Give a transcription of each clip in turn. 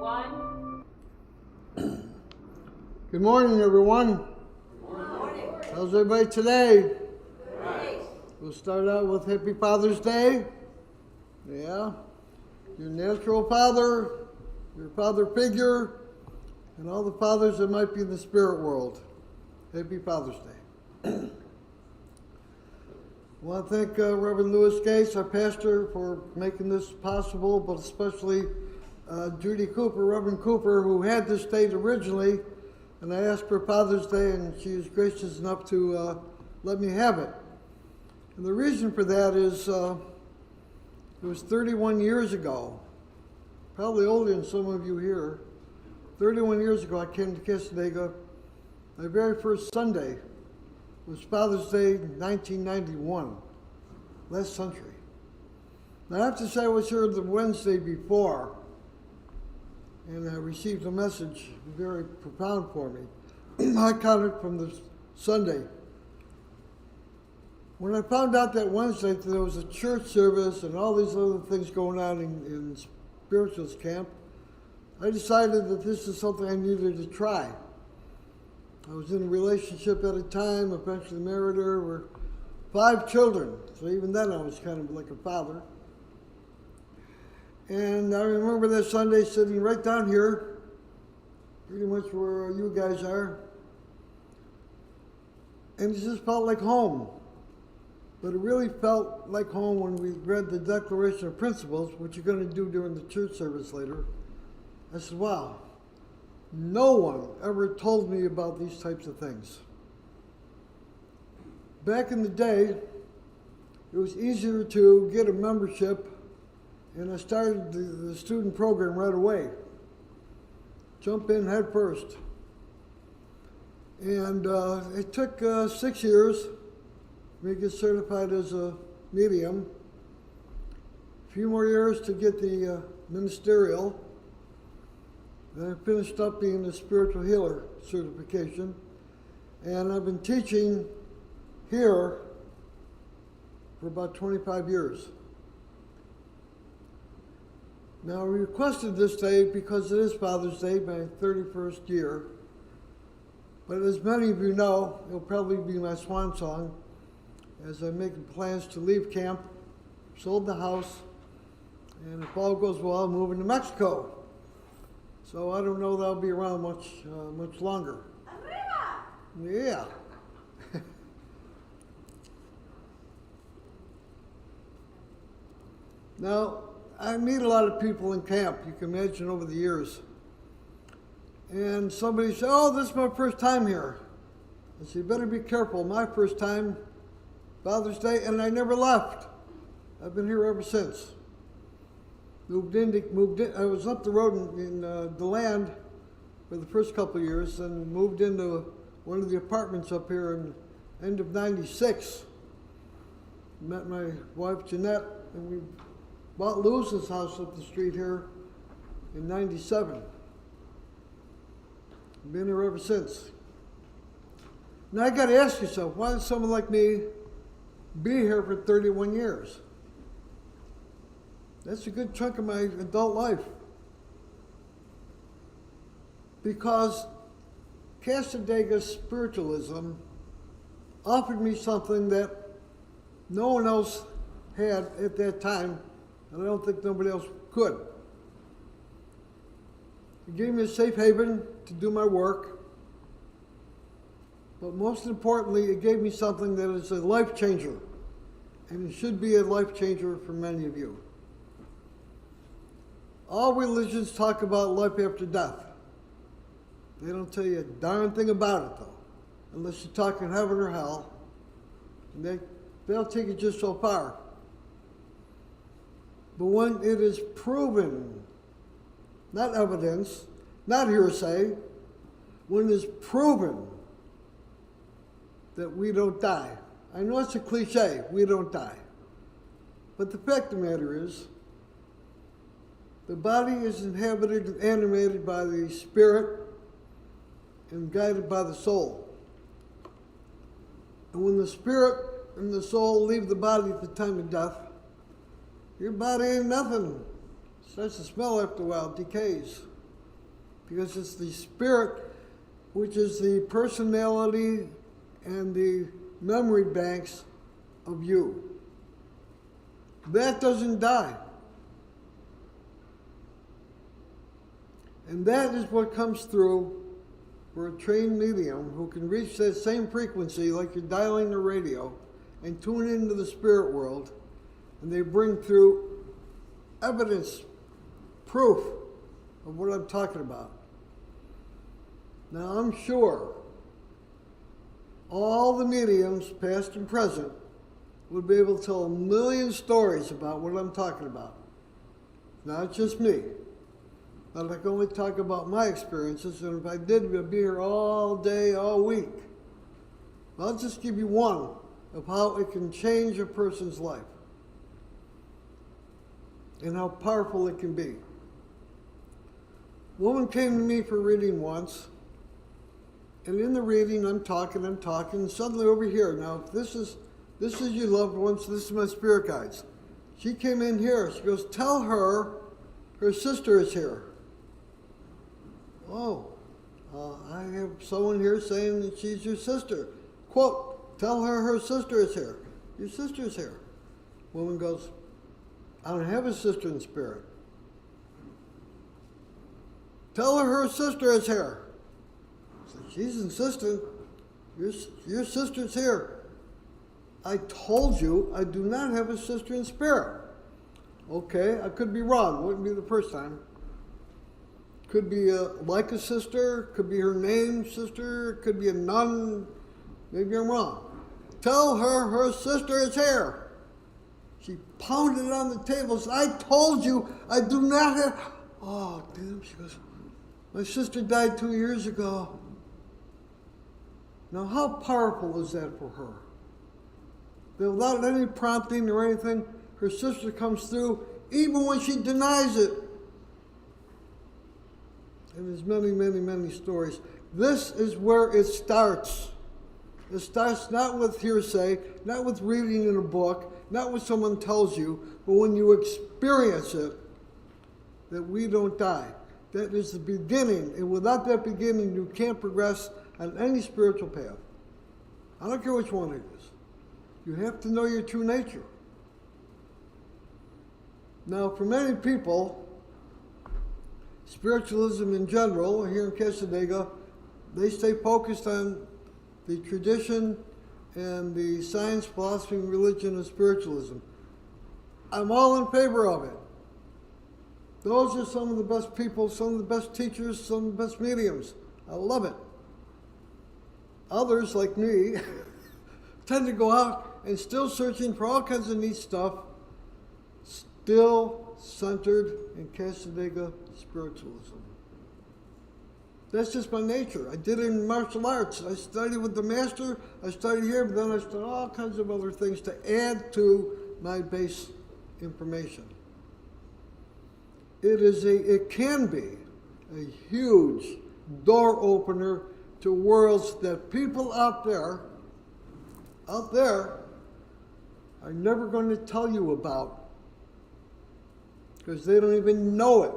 One. Good morning, everyone. Good morning. How's everybody today? Great. We'll start out with Happy Father's Day. Yeah. Your natural father, your father figure, and all the fathers that might be in the spirit world. Happy Father's Day. I want to thank Reverend Louis Gates, our pastor, for making this possible, but especially Judy Cooper, Reverend Cooper, who had this date originally, and I asked for Father's Day, and she was gracious enough to let me have it. And the reason for that is it was 31 years ago, probably older than some of you here. 31 years ago, I came to Cassadaga. My very first Sunday was Father's Day, 1991, last century. Now, I have to say I was here the Wednesday before, and I received a message very profound for me. I counted from the Sunday. When I found out that Wednesday that there was a church service and all these other things going on in spirituals camp, I decided that this is something I needed to try. I was in a relationship at a time, eventually married her, with 5 children. So even then I was kind of like a father. And I remember that Sunday sitting right down here, pretty much where you guys are. And it just felt like home. But it really felt like home when we read the Declaration of Principles, which you're going to do during the church service later. I said, wow, no one ever told me about these types of things. Back in the day, it was easier to get a membership, and I started the student program right away. Jump in head first. And it took 6 years for me to get certified as a medium, a few more years to get the ministerial. Then I finished up being a spiritual healer certification, and I've been teaching here for about 25 years. Now, I requested this day because it is Father's Day, my 31st year. But as many of you know, it'll probably be my swan song as I'm making plans to leave camp, sold the house, and if all goes well, I'm moving to Mexico. So I don't know that I'll be around much longer. Yeah. Now, I meet a lot of people in camp, you can imagine over the years. And somebody said, oh, this is my first time here. I said, you better be careful, my first time, Father's Day, and I never left. I've been here ever since. Moved in. I was up the road in DeLand for the first couple of years, and moved into one of the apartments up here in end of '96. Met my wife Jeanette, and we bought Lewis's house up the street here in '97. Been here ever since. Now I got to ask yourself, why does someone like me be here for 31 years? That's a good chunk of my adult life. Because Cassadaga spiritualism offered me something that no one else had at that time, and I don't think nobody else could. It gave me a safe haven to do my work, but most importantly, it gave me something that is a life changer, and it should be a life changer for many of you. All religions talk about life after death. They don't tell you a darn thing about it, though, unless you're talking heaven or hell, and they'll take it just so far. But when it is proven, not evidence, not hearsay, when it is proven that we don't die. I know it's a cliche, we don't die. But the fact of the matter is, the body is inhabited and animated by the spirit and guided by the soul. And when the spirit and the soul leave the body at the time of death, your body ain't nothing. It starts to smell after a while, decays. because it's the spirit, which is the personality and the memory banks of you. That doesn't die. And that is what comes through for a trained medium who can reach that same frequency like you're dialing the radio and tune into the spirit world, and they bring through evidence, proof of what I'm talking about. Now, I'm sure all the mediums, past and present, would be able to tell a million stories about what I'm talking about. Not just me. But I can only talk about my experiences, and if I did, we'd be here all day, all week. I'll just give you one of how it can change a person's life and how powerful it can be. A woman came to me for a reading once, and in the reading, I'm talking, and suddenly over here, now this is your loved ones, this is my spirit guides. She came in here, she goes, tell her sister is here. Oh, I have someone here saying that she's your sister. Quote, tell her sister is here. Your sister is here. Woman goes, I don't have a sister in spirit. Tell her sister is here. I said, she's insistent. Your sister's here. I told you I do not have a sister in spirit. Okay, I could be wrong. Wouldn't be the first time. Could be like a sister, could be her name sister, could be a nun. Maybe I'm wrong. Tell her sister is here. She pounded on the table. Said, I told you I do not have. Oh, damn. She goes, my sister died 2 years ago. Now, how powerful is that for her? That without any prompting or anything, her sister comes through, even when she denies it. And there's many, many, many stories. This is where it starts. It starts not with hearsay, not with reading in a book, not what someone tells you, but when you experience it, that we don't die. That is the beginning, and without that beginning, you can't progress on any spiritual path. I don't care which one it is. You have to know your true nature. Now, for many people, spiritualism in general, here in Casadega, they stay focused on the tradition and the science, philosophy, and religion of spiritualism. I'm all in favor of it. Those are some of the best people, some of the best teachers, some of the best mediums. I love it. Others, like me, tend to go out and still searching for all kinds of neat stuff, still centered in Casadega spiritualism. That's just my nature. I did it in martial arts. I studied with the master, I studied here, but then I studied all kinds of other things to add to my base information. It can be a huge door opener to worlds that people out there are never going to tell you about, because they don't even know it.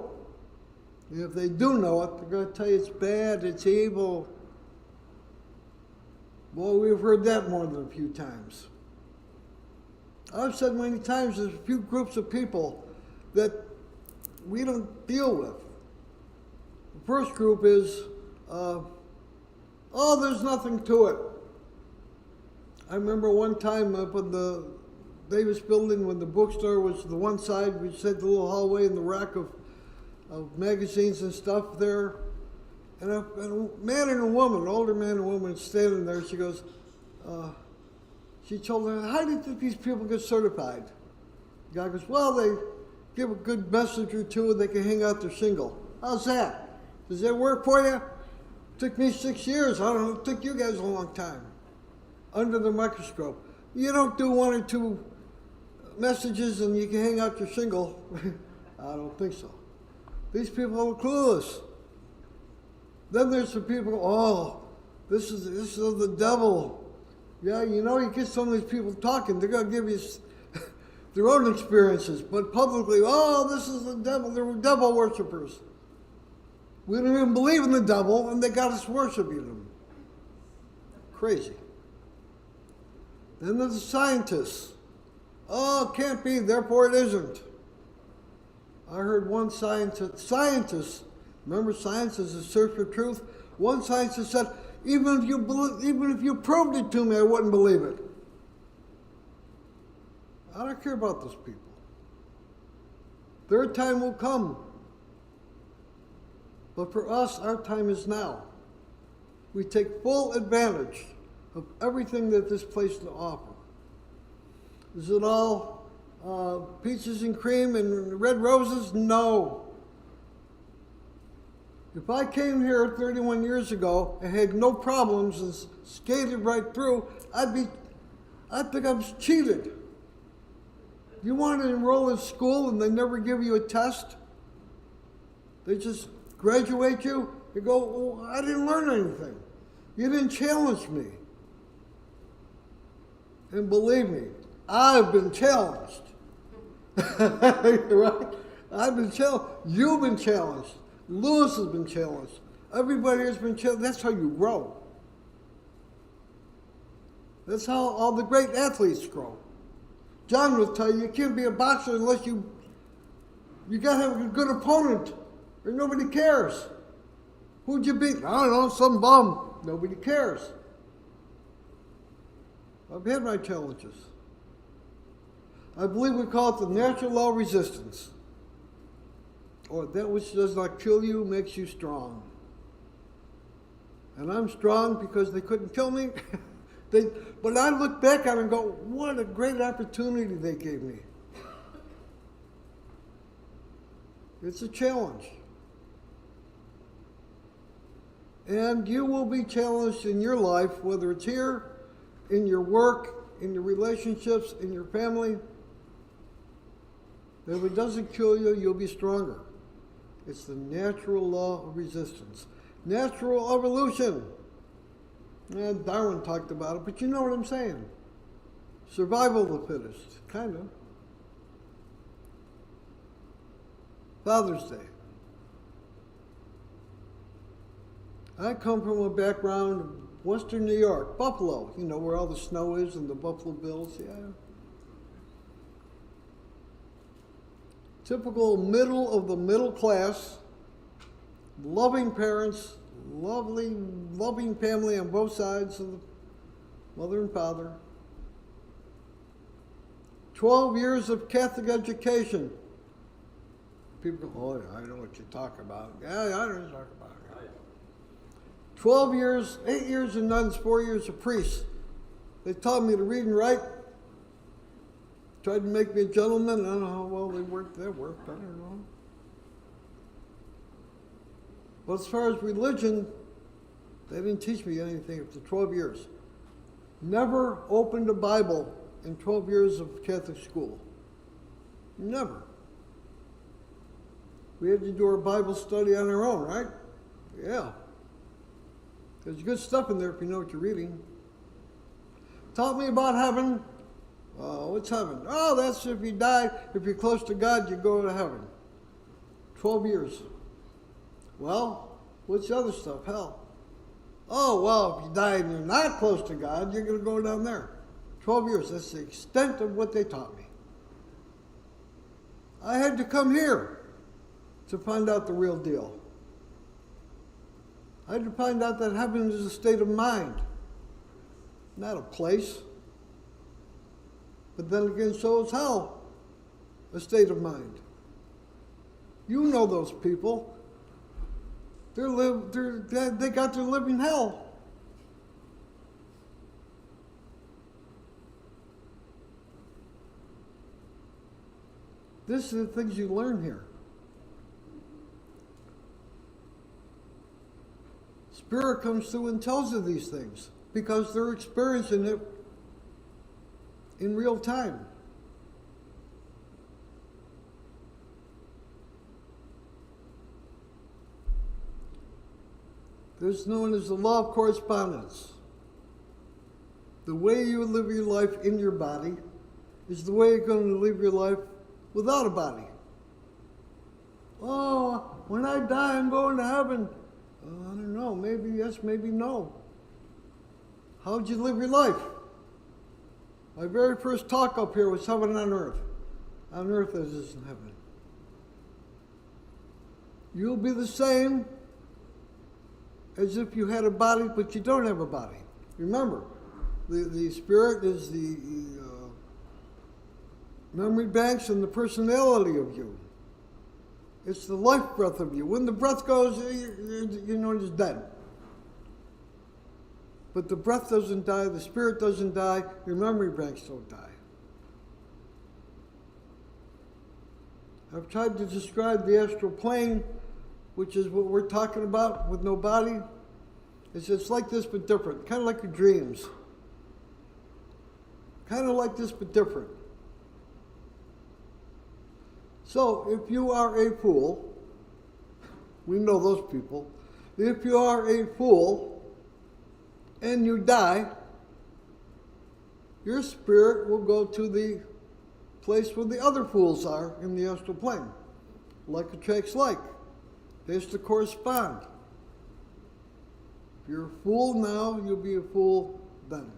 And if they do know it, they're going to tell you it's bad, it's evil. Well, we've heard that more than a few times. I've said many times there's a few groups of people that we don't deal with. The first group is, there's nothing to it. I remember one time up in the Davis building when the bookstore was the one side, we had the little hallway and the rack of magazines and stuff there. And a man and a woman, an older man and a woman standing there, she goes, she told her, how do you think these people get certified? The guy goes, well, they give a good message or two and they can hang out their shingle. How's that? Does that work for you? It took me 6 years. I don't know, it took you guys a long time. Under the microscope. You don't do 1 or 2 messages and you can hang out your shingle. I don't think so. These people are clueless. Then there's some people, this is of the devil. Yeah, you get some of these people talking, they're going to give you their own experiences, but publicly, this is the devil, they're devil worshippers. We don't even believe in the devil, and they got us worshiping him. Crazy. Then there's the scientists. Oh, it can't be, therefore it isn't. I heard one scientist, remember science is a search for truth? One scientist said, even if you proved it to me, I wouldn't believe it. I don't care about those people. Their time will come. But for us, our time is now. We take full advantage of everything that this place has to offer. Is it all peaches and cream and red roses? No. If I came here 31 years ago and had no problems and skated right through, I think I was cheated. You want to enroll in school and they never give you a test? They just graduate you? You go, oh, I didn't learn anything. You didn't challenge me. And believe me, I've been challenged. Right? I've been challenged. You've been challenged. Lewis has been challenged. Everybody has been challenged. That's how you grow. That's how all the great athletes grow. John will tell you, you can't be a boxer unless you got to have a good opponent, or nobody cares. Who'd you beat? I don't know, some bum. Nobody cares. I've had my challenges. I believe we call it the natural law of resistance. Or that which does not kill you makes you strong. And I'm strong because they couldn't kill me. But I look back at it and go, what a great opportunity they gave me. It's a challenge. And you will be challenged in your life, whether it's here, in your work, in your relationships, in your family. If it doesn't kill you, you'll be stronger. It's the natural law of resistance. Natural evolution. And Darwin talked about it, but you know what I'm saying. Survival of the fittest, kind of. Father's Day. I come from a background of Western New York, Buffalo, you know, where all the snow is and the Buffalo Bills, yeah. Typical middle of the middle class, loving parents, loving family on both sides of the mother and father. 12 years of Catholic education. People go, oh, yeah, I know what you're talking about. Yeah, I know what you're talking about. 12 years, 8 years of nuns, 4 years of priests. They taught me to read and write. Tried to make me a gentleman. I don't know how well that worked. I don't know. But as far as religion, they didn't teach me anything after 12 years. Never opened a Bible in 12 years of Catholic school. Never. We had to do our Bible study on our own, right? Yeah. There's good stuff in there if you know what you're reading. Taught me about heaven. What's heaven? Oh, that's if you die, if you're close to God, you go to heaven. 12 years. Well, what's the other stuff? Hell. Oh, well, if you die and you're not close to God, you're going to go down there. 12 years. That's the extent of what they taught me. I had to come here to find out the real deal. I had to find out that heaven is a state of mind, not a place. But then again, so is hell, a state of mind. You know those people. They got their living hell. This are the things you learn here. Spirit comes through and tells you these things because they're experiencing it in real time. This is known as the law of correspondence. The way you live your life in your body is the way you're going to live your life without a body. Oh, when I die, I'm going to heaven. I don't know, maybe yes, maybe no. How'd you live your life? My very first talk up here was heaven on earth. On earth as is in heaven. You'll be the same as if you had a body, but you don't have a body. Remember, the spirit is the memory banks and the personality of you. It's the life breath of you. When the breath goes, you know it's dead. But the breath doesn't die, the spirit doesn't die, your memory banks don't die. I've tried to describe the astral plane, which is what we're talking about with no body. It's like this but different, kind of like your dreams. Kind of like this but different. So, if you are a fool, we know those people, if you are a fool and you die, your spirit will go to the place where the other fools are in the astral plane. Like attracts like. They has to correspond. If you're a fool now, you'll be a fool then.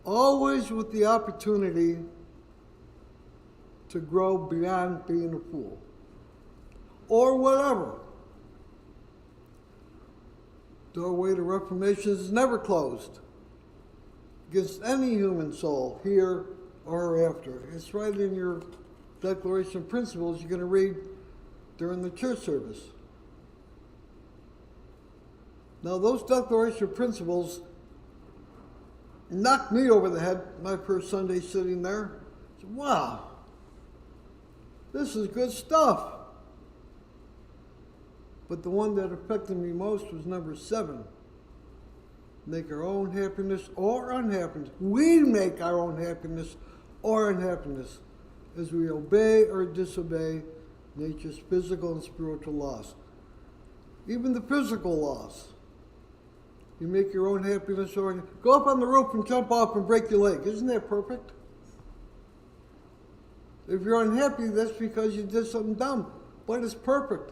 Always with the opportunity to grow beyond being a fool. Or whatever. Doorway to reformation is never closed against any human soul, here or after. It's right in your Declaration of Principles you're going to read during the church service. Now, those Declaration of Principles knocked me over the head my first Sunday sitting there. I said, wow, this is good stuff. But the one that affected me most was number 7. Make our own happiness or unhappiness. We make our own happiness or unhappiness as we obey or disobey nature's physical and spiritual laws. Even the physical laws. You make your own happiness or go up on the roof and jump off and break your leg. Isn't that perfect? If you're unhappy, that's because you did something dumb. But it's perfect.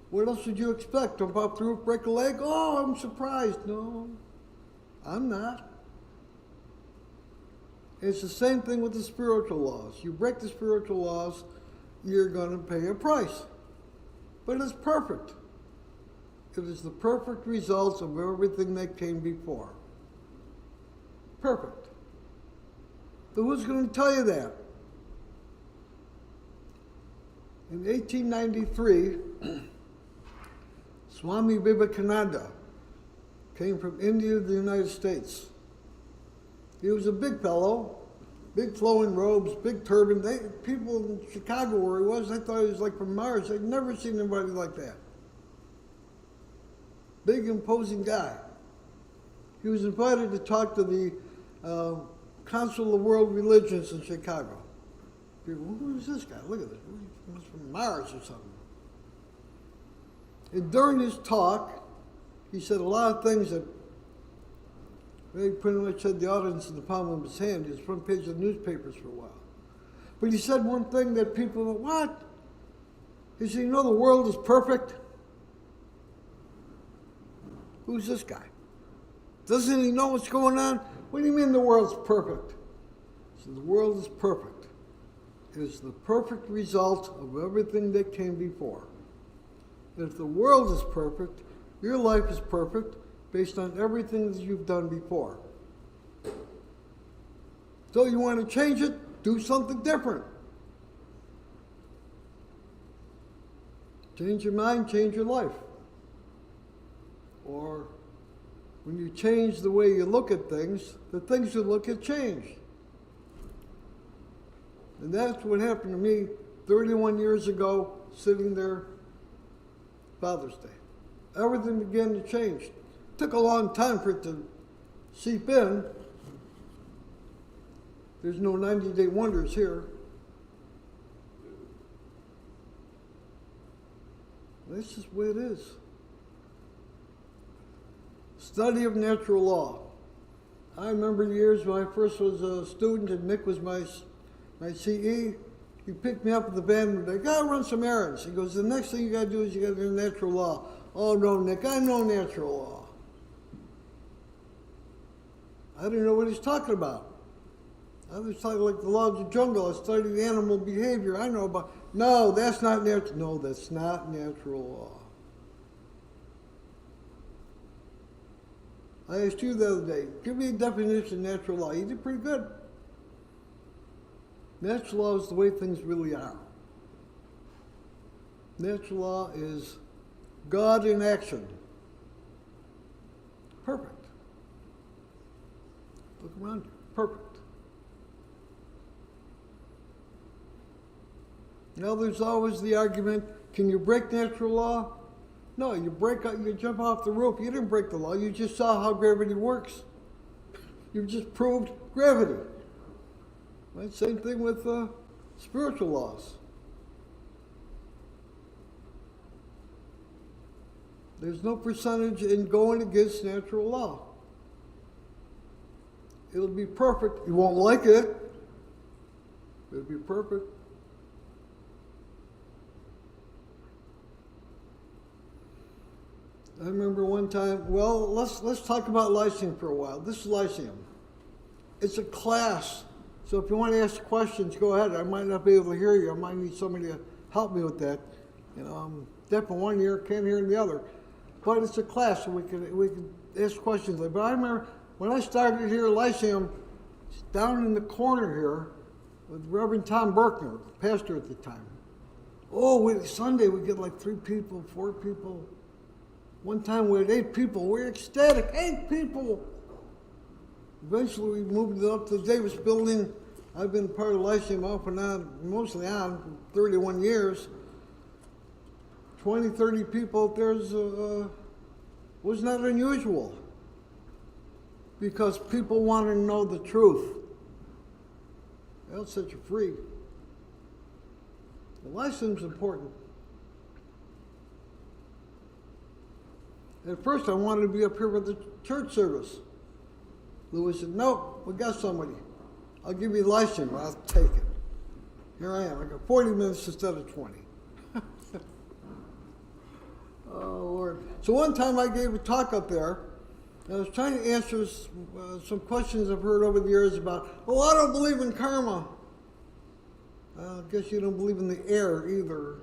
What else would you expect? Jump off the roof, break a leg? Oh, I'm surprised. No, I'm not. It's the same thing with the spiritual laws. You break the spiritual laws, you're going to pay a price. But it's perfect. It is the perfect result of everything that came before. Perfect. But who's going to tell you that? In 1893, Swami Vivekananda came from India to the United States. He was a big fellow, big flowing robes, big turban. People in Chicago where he was, they thought he was like from Mars. They'd never seen anybody like that. Big, imposing guy. He was invited to talk to the Council of World Religions in Chicago. People, who is this guy? Look at this. He's from Mars or something. And during his talk, he said a lot of things that he pretty much had the audience in the palm of his hand. He was front page of the newspapers for a while. But he said one thing that people went, what? He said, you know the world is perfect? Who's this guy? Doesn't he know what's going on? What do you mean the world's perfect? He said, the world is perfect. It is the perfect result of everything that came before. If the world is perfect, your life is perfect based on everything that you've done before. So you want to change it, do something different. Change your mind, change your life. Or when you change the way you look at things, the things you look at change. And that's what happened to me 31 years ago, sitting there, Father's Day. Everything began to change. It took a long time for it to seep in. There's no 90-day wonders here. That's just the way it is. Study of natural law. I remember years when I first was a student and Nick was my CE. He picked me up at the van. Like, gotta run some errands. He goes, the next thing you gotta do is you gotta do natural law. Oh no, Nick, I know natural law. I didn't know what he's talking about. I was talking like the law of the jungle. I studied animal behavior. I know about. No, that's not natural. No, that's not natural law. I asked you the other day, give me a definition of natural law. You did pretty good. Natural law is the way things really are. Natural law is God in action. Perfect. Look around you. Perfect. Now there's always the argument, can you break natural law? No, you jump off the roof. You didn't break the law. You just saw how gravity works. You just proved gravity. Right? Same thing with spiritual laws. There's no percentage in going against natural law. It'll be perfect. You won't like it. It'll be perfect. I remember one time, well, let's talk about Lyceum for a while. This is Lyceum. It's a class. So if you want to ask questions, go ahead. I might not be able to hear you. I might need somebody to help me with that. You know, I'm deaf in one ear, can't hear in the other. But it's a class, so we can ask questions. But I remember when I started here at Lyceum, down in the corner here, with Reverend Tom Berkner, pastor at the time. Oh, Sunday we get like 3 people, 4 people. One time we had 8 people. We were ecstatic. 8 people. Eventually we moved it up to the Davis building. I've been part of Lyceum off and on, mostly on, for 31 years. 20, 30 people was not unusual. Because people want to know the truth. They'll set you free. The Lyceum's important. At first I wanted to be up here for the church service. Louis said, nope, we got somebody. I'll give you Lyceum. I'll take it. Here I am. I got 40 minutes instead of 20. Oh, Lord. So one time I gave a talk up there. I was trying to answer some questions I've heard over the years about, oh, I don't believe in karma. I guess you don't believe in the air either.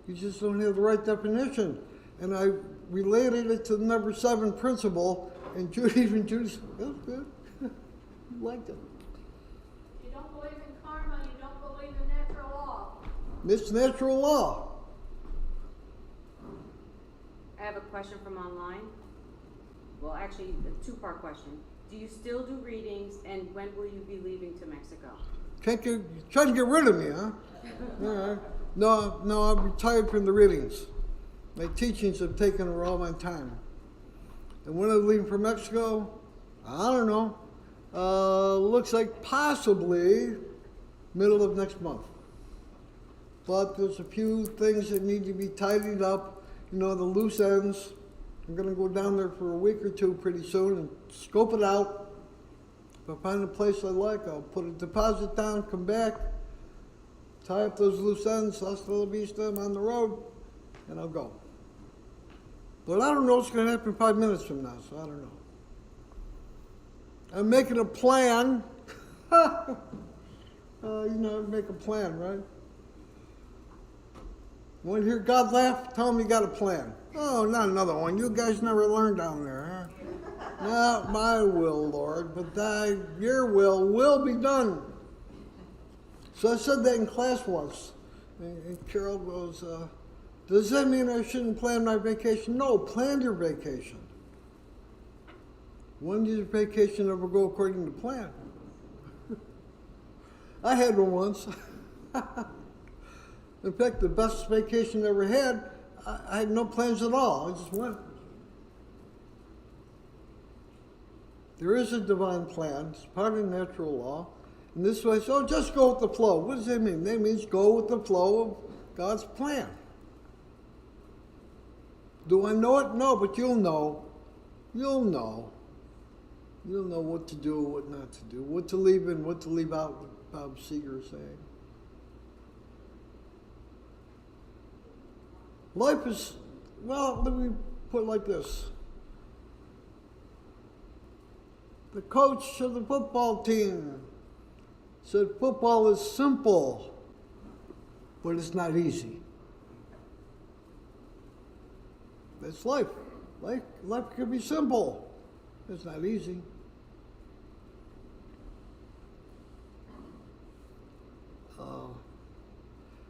You just don't have the right definition. And I related it to the number 7 principle, and Judy said, that's good. You liked it. You don't believe in karma, you don't believe in natural law. It's natural law. I have a question from online. Well, actually, a 2-part question. Do you still do readings, and when will you be leaving to Mexico? Trying to get rid of me, huh? All right. No, I'm retired from the readings. My teachings have taken over all my time. And when I'm leaving for Mexico, I don't know. Looks like possibly middle of next month. But there's a few things that need to be tidied up. You know, the loose ends. I'm going to go down there for a week or 2 pretty soon and scope it out. If I find a place I like, I'll put a deposit down, come back, tie up those loose ends, hasta la vista, I'm on the road, and I'll go. But I don't know what's going to happen 5 minutes from now, so I don't know. I'm making a plan. Make a plan, right? Want to hear God laugh? Tell him you got a plan. Oh, not another one. You guys never learned down there, huh? Not my will, Lord, but your will be done. So I said that in class once. And Carol goes, does that mean I shouldn't plan my vacation? No, plan your vacation. When does your vacation ever go according to plan? I had one once. In fact, the best vacation I ever had, I had no plans at all. I just went. There is a divine plan. It's part of natural law. And this way, so just go with the flow. What does that mean? That means go with the flow of God's plan. Do I know it? No, but you'll know. You'll know. You'll know what to do, what not to do, what to leave in, what to leave out, Bob Seger saying. Life is, well, let me put it like this. The coach of the football team said football is simple, but it's not easy. That's life. Life can be simple. It's not easy.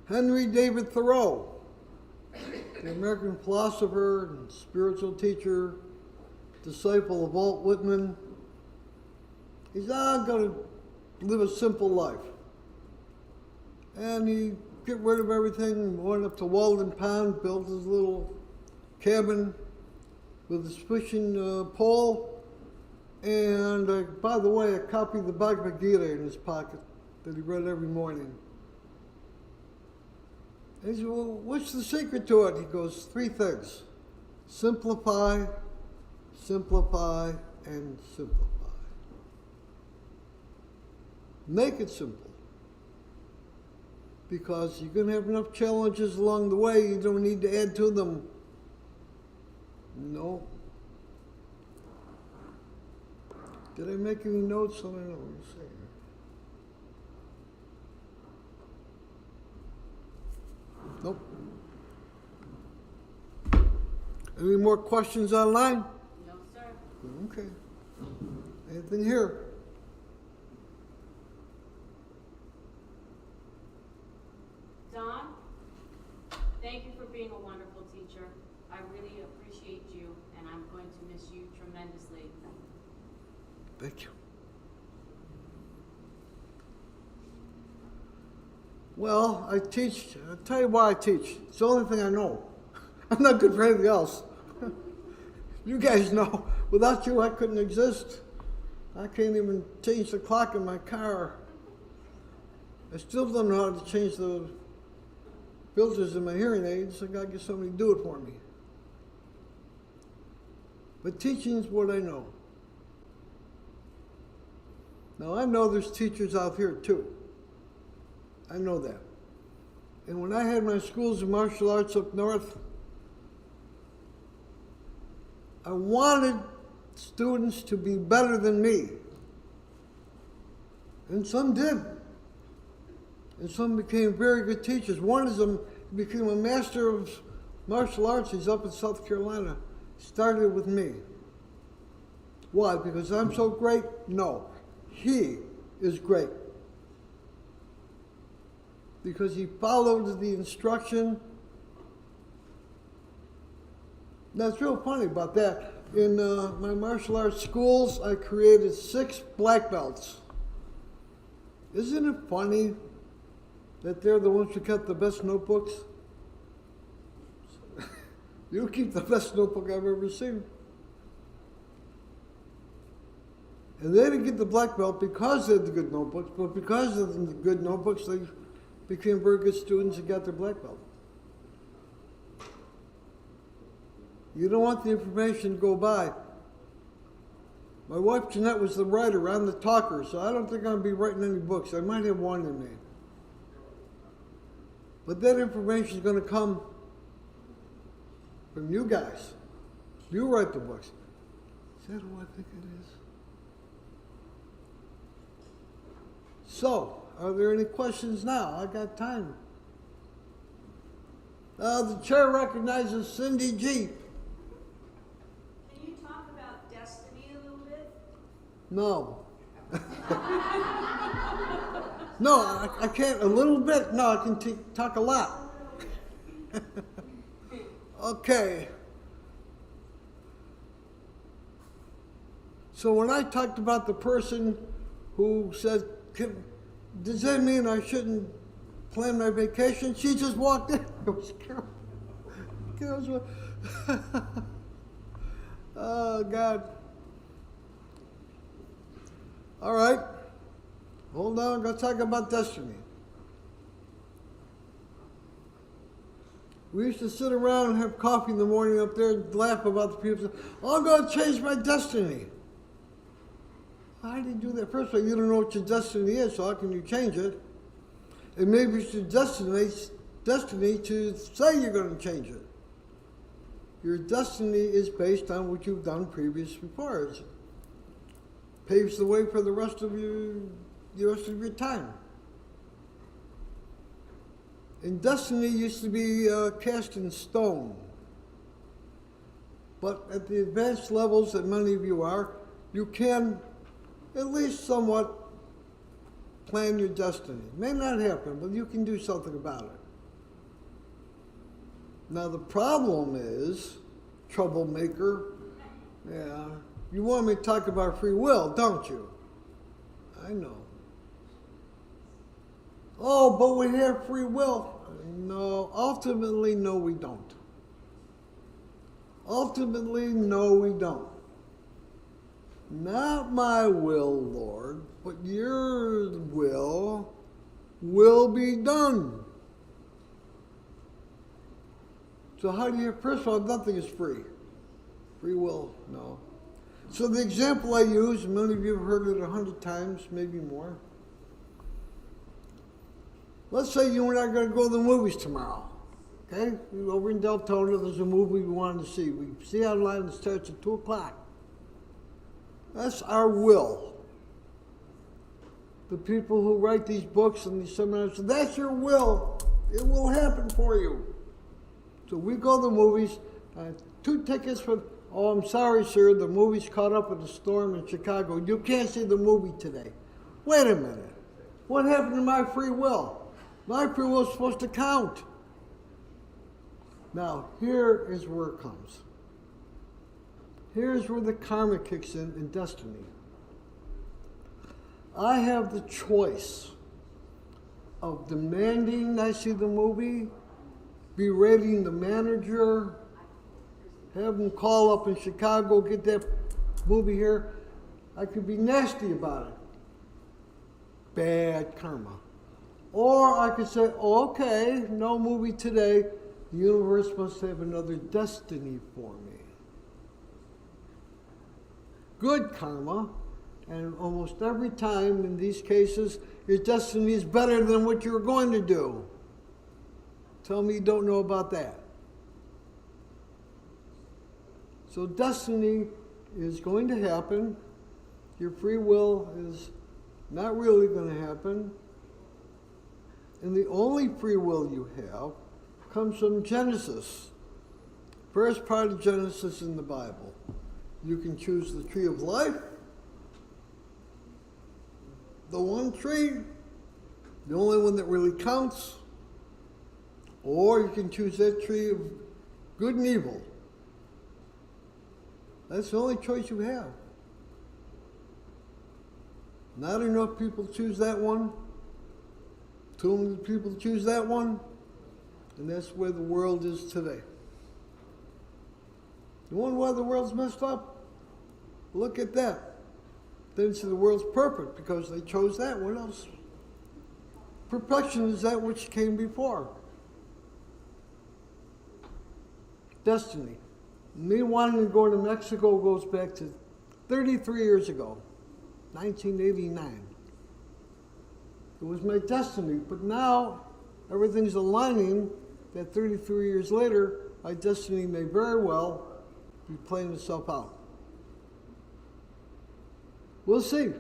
Henry David Thoreau, the American philosopher and spiritual teacher, disciple of Walt Whitman, he's not going to live a simple life. And he get rid of everything, went up to Walden Pond, built his little cabin with a fishing pole, and by the way, a copy of the Bhagavad Gita in his pocket that he read every morning. And he said, well, what's the secret to it? He goes, 3 things. Simplify, simplify, and simplify. Make it simple. Because you're going to have enough challenges along the way, you don't need to add to them. No. Did I make any notes? I don't know what you're saying. Nope. Any more questions online? No, sir. Okay. Anything here? Don, thank you for being a wonderful teacher. I really appreciate you, and I'm going to miss you tremendously. Thank you. Well, I teach. I'll tell you why I teach. It's the only thing I know. I'm not good for anything else. You guys know. Without you, I couldn't exist. I can't even change the clock in my car. I still don't know how to change the filters in my hearing aids. I got to get somebody to do it for me. But teaching is what I know. Now, I know there's teachers out here, too. I know that. And when I had my schools of martial arts up north, I wanted students to be better than me. And some did. And some became very good teachers. One of them became a master of martial arts. He's up in South Carolina. Started with me. Why? Because I'm so great? No. He is great. Because he followed the instruction. That's real funny about that. In my martial arts schools, I created 6 black belts. Isn't it funny that they're the ones who kept the best notebooks? You keep the best notebook I've ever seen. And they didn't get the black belt because they had the good notebooks, but because of the good notebooks, they became very good students and got their black belt. You don't want the information to go by. My wife Jeanette was the writer, I'm the talker, so I don't think I'm going to be writing any books. I might have one in me. But that information is going to come from you guys. You write the books. Is that who I think it is? So, are there any questions now? I got time. The chair recognizes Cindy G. Can you talk about destiny a little bit? No. No, I can't. A little bit. No, I can talk a lot. Okay. So when I talked about the person who said, does that mean I shouldn't plan my vacation? She just walked in. It was Carol. Oh, God. All right. Hold on. I'm going to talk about destiny. We used to sit around and have coffee in the morning up there and laugh about the people. Oh, I'm going to change my destiny. How do you do that? First of all, you don't know what your destiny is, so how can you change it? And maybe it's your destiny to say you're going to change it. Your destiny is based on what you've done previous before. It paves the way for the rest of your time. And destiny used to be cast in stone. But at the advanced levels that many of you are, you can at least somewhat plan your destiny. It may not happen, but you can do something about it. Now the problem is, troublemaker, you want me to talk about free will, don't you? I know. Oh, but we have free will. No, ultimately, no, we don't. Ultimately, no, we don't. Not my will, Lord, but your will be done. So how do you, first of all, nothing is free. Free will, no. So the example I use, many of you have heard it 100 times, maybe more. Let's say you and I are going to go to the movies tomorrow. Okay? Over in Deltona, there's a movie we wanted to see. We see online it starts at 2 o'clock. That's our will. The people who write these books and these seminars, that's your will. It will happen for you. So we go to the movies, 2 tickets for, oh, I'm sorry, sir, the movie's caught up with a storm in Chicago. You can't see the movie today. Wait a minute. What happened to my free will? My free will is supposed to count. Now, here is where it comes. Here's where the karma kicks in destiny. I have the choice of demanding I see the movie, berating the manager, have them call up in Chicago, get that movie here. I could be nasty about it. Bad karma. Or I could say, oh, okay, no movie today. The universe must have another destiny for me. Good karma, and almost every time in these cases, your destiny is better than what you were going to do. Tell me you don't know about that. So destiny is going to happen. Your free will is not really going to happen. And the only free will you have comes from Genesis. First part of Genesis in the Bible. You can choose the tree of life, the one tree, the only one that really counts, or you can choose that tree of good and evil. That's the only choice you have. Not enough people choose that one. Too many people choose that one. And that's where the world is today. You wonder why the world's messed up? Look at that. Then say the world's perfect because they chose that. What else? Perfection is that which came before. Destiny. Me wanting to go to Mexico goes back to 33 years ago, 1989. It was my destiny, but now everything's aligning that 33 years later, my destiny may very well be playing itself out. We'll see.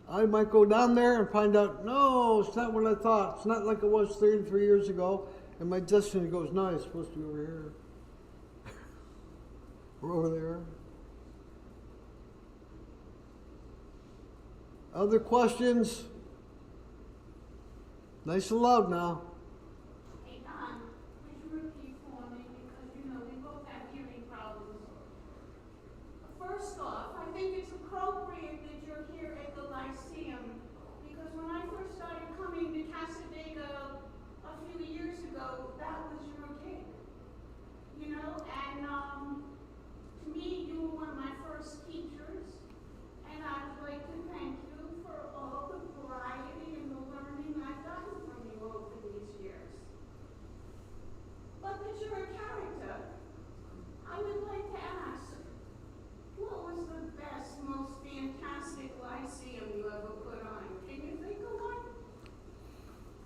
I might go down there and find out, no, it's not what I thought. It's not like it was 33 years ago. And my destiny goes, no, it's supposed to be over here. We're over there. Other questions? Nice and loud now. Hey, Don, would you repeat for me? Because, we both have hearing problems. First off, I think it's appropriate that you're here at the Lyceum, because when I first started coming to Casadega a few years ago, that was your gig. And to me, you were one of my first teachers, and I would like to thank you for all the variety and the learning I've gotten from you over these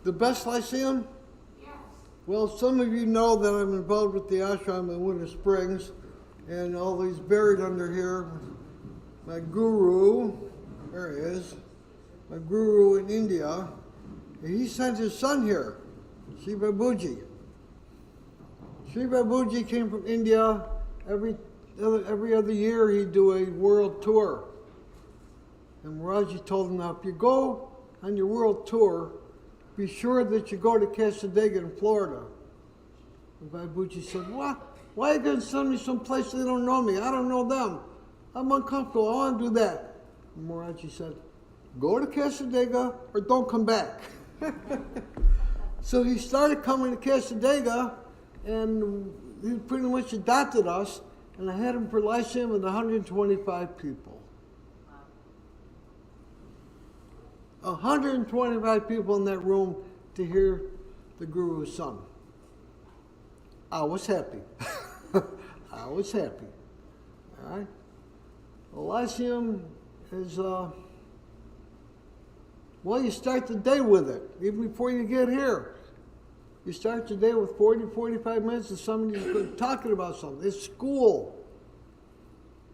The best Lyceum? Yes. Well, some of you know that I'm involved with the ashram in Winter Springs, and all these buried under here. My guru, there he is, my guru in India, he sent his son here, Sri Babuji. Sri Babuji came from India. Every other year he'd do a world tour. And Maharaji told him, now if you go on your world tour, be sure that you go to Casadega in Florida. And Babuji said, what? Why are you going to send me someplace they don't know me? I don't know them. I'm uncomfortable. I want to do that. And Maharaji said, go to Casadega or don't come back. So he started coming to Casadega, and he pretty much adopted us, and I had him for Lyceum with 125 people. 125 people in that room to hear the Guru's son. I was happy. I was happy. All right? Well, Lyceum is, well, you start the day with it, even before you get here. You start your day with 40, 45 minutes of somebody talking about something. It's school.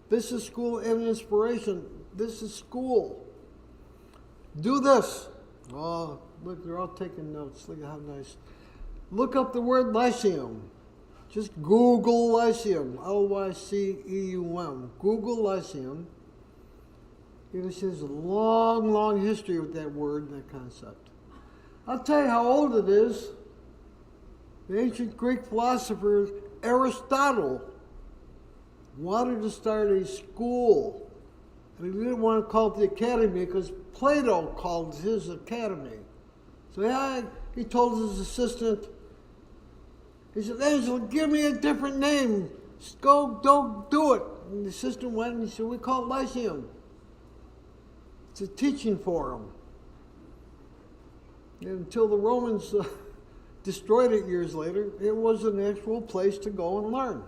This is school and inspiration. This is school. Do this. Oh, look, they're all taking notes. Look at how nice. Look up the word Lyceum. Just Google Lyceum. Lyceum. Google Lyceum. This is a long, long history with that word and that concept. I'll tell you how old it is. The ancient Greek philosopher Aristotle wanted to start a school. And he didn't want to call it the academy because Plato called his academy. So he told his assistant, he said, Angela, give me a different name. Just don't do it. And the assistant went and he said, we call it Lyceum. It's a teaching forum. And until the Romans destroyed it years later, it was an actual place to go and learn.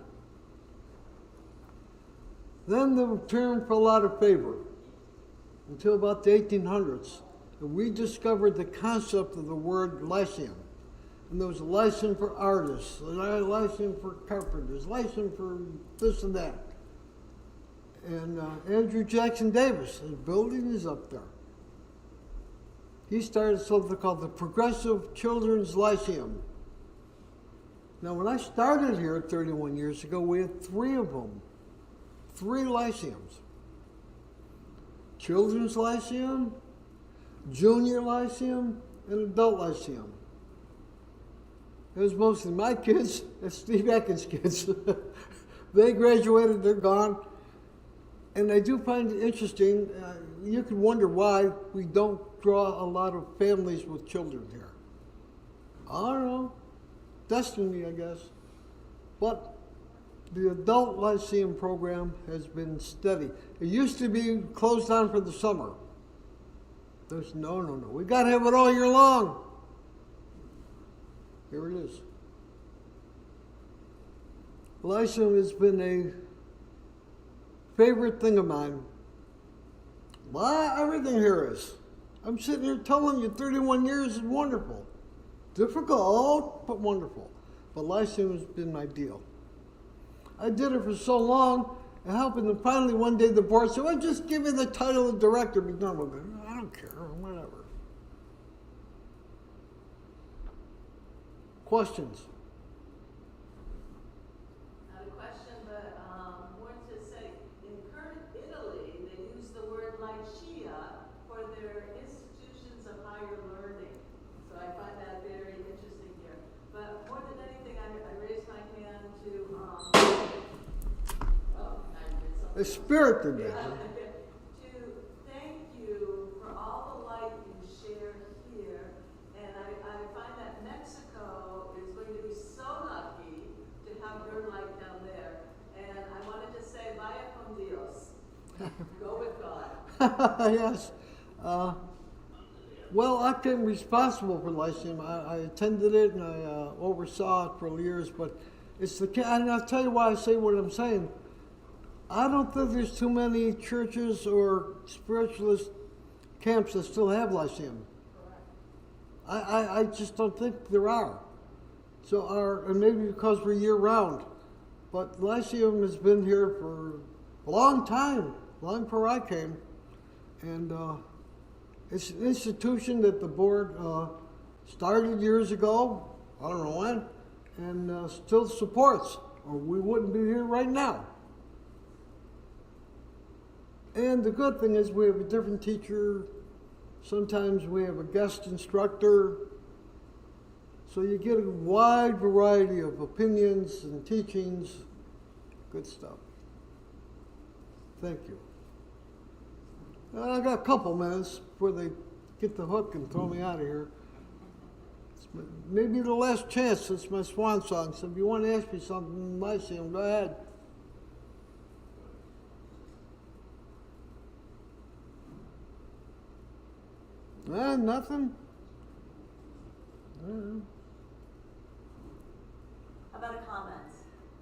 Then the term fell out of favor until about the 1800s. And we discovered the concept of the word Lyceum. And there was a Lyceum for artists, a Lyceum for carpenters, Lyceum for this and that. And Andrew Jackson Davis, his building is up there. He started something called the Progressive Children's Lyceum. Now, when I started here 31 years ago, we had 3 of them. 3 Lyceums. Children's Lyceum, Junior Lyceum, and Adult Lyceum. It was mostly my kids and Steve Atkins' kids. They graduated, they're gone. And I do find it interesting, you could wonder why we don't draw a lot of families with children here. I don't know, destiny, I guess. But the Adult Lyceum program has been steady. It used to be closed down for the summer. There's no. We got to have it all year long. Here it is. Lyceum has been a favorite thing of mine. Well, everything here is. I'm sitting here telling you 31 years is wonderful. Difficult, but wonderful. But Lyceum has been my deal. I did it for so long, and helping them. Finally, one day the board said, well, just give me the title of director, be done with it. I don't care, whatever. Questions? Not a question, but more to say, in current Italy, they use the word Lycia for their institutions of higher learning. So I find that very interesting here. But more than anything, I raised my hand to, The spirit did that. to thank you for all the light you share here. And I find that Mexico is going to be so lucky to have your light down there. And I wanted to say, vaya con Dios. Go with God. Yes. Well, I became responsible for Lyceum. I attended it and I oversaw it for years, but it's and I'll tell you why I say what I'm saying. I don't think there's too many churches or spiritualist camps that still have Lyceum. I just don't think there are. So and maybe because we're year round, but Lyceum has been here for a long time, long before I came. And it's an institution that the board started years ago, I don't know when, and still supports, or we wouldn't be here right now. And the good thing is we have a different teacher. Sometimes we have a guest instructor. So you get a wide variety of opinions and teachings. Good stuff. Thank you. I got a couple minutes before they get the hook and throw me out of here. It's maybe the last chance. It's my swan song. So if you want to ask me something, Lyceum, go ahead. Nothing. How about a comment?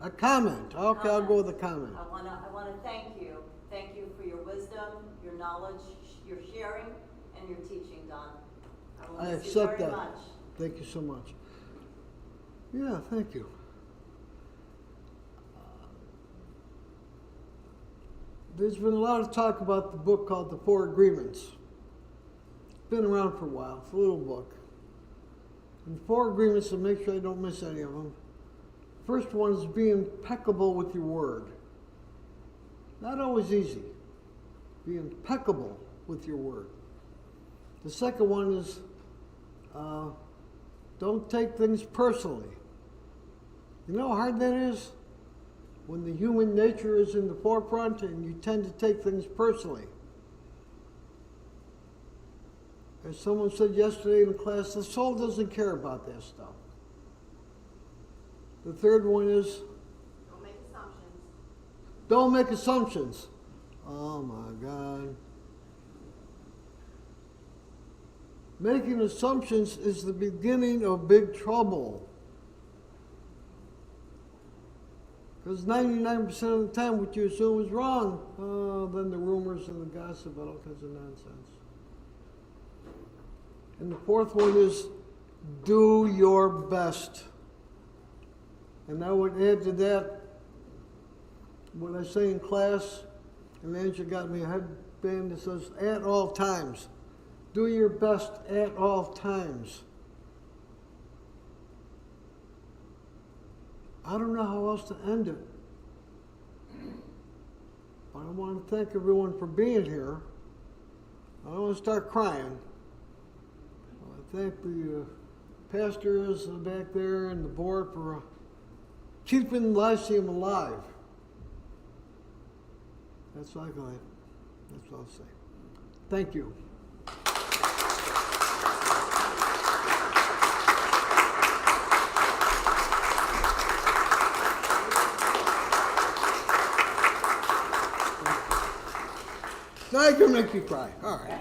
A comment. Okay, I'll go with a comment. I wanna thank you. Thank you for your wisdom, your knowledge, your sharing, and your teaching, Don. I will miss you accept very that. much. Thank you so much. Yeah, thank you. There's been a lot of talk about the book called The Four Agreements. It's been around for a while. It's a little book. And the Four Agreements, to make sure I don't miss any of them. First one is be impeccable with your word. Not always easy. Be impeccable with your word. The second one is don't take things personally. You know how hard that is? When the human nature is in the forefront and you tend to take things personally. As someone said yesterday in the class, the soul doesn't care about that stuff. The third one is Don't make assumptions. don't make assumptions. Oh my God. Making assumptions is the beginning of big trouble. Because 99% of the time what you assume is wrong. Then the rumors and the gossip and all kinds of nonsense. And the fourth one is do your best. And I would add to that what I say in class, and Angela got me a headband that says at all times. Do your best at all times. I don't know how else to end it. But I want to thank everyone for being here. I don't want to start crying. I thank the pastors back there and the board for keeping Lyceum alive. That's all I'll say. Thank you. Now you can make me cry. All right.